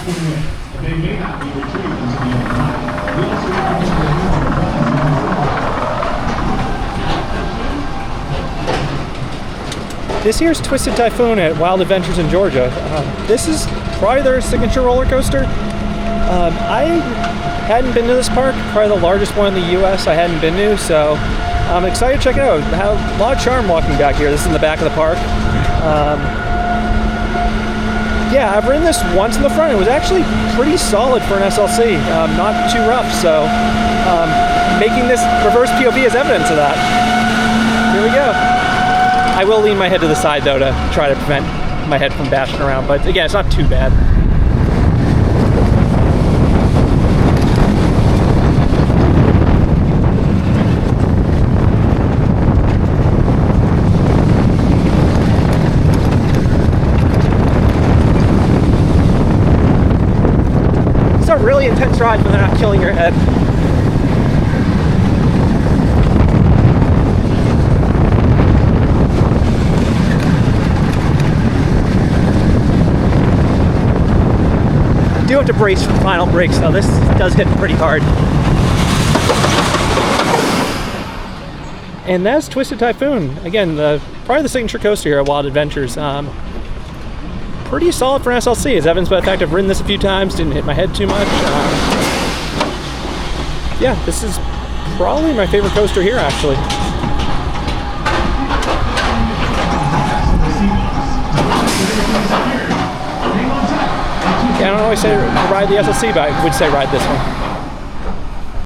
They may not be retrieved until the other night. We also recommend This here's Twisted Typhoon at Wild Adventures in Georgia. This is probably their signature roller coaster. I hadn't been to this park, probably the largest one in the U.S. I hadn't been to, so I'm excited to check it out. I have a lot of charm walking back here. This is in the back of the park. Yeah, I've ridden this once in the front. It was actually pretty solid for an SLC, not too rough, so making this reverse POV is evidence of that. Here we go. I will lean my head to the side though to try to prevent my head from bashing around, but again, it's not too bad. It's a really intense ride when they're not killing your head. I do have to brace for the final brakes though. This does hit pretty hard. And that's Twisted Typhoon. Again, probably the signature coaster here at Wild Adventures. Pretty solid for an SLC, as evidenced by the fact I've ridden this a few times, didn't hit my head too much. Yeah, this is probably my favorite coaster here actually. Yeah, I don't always say ride the SLC, but I would say ride this one.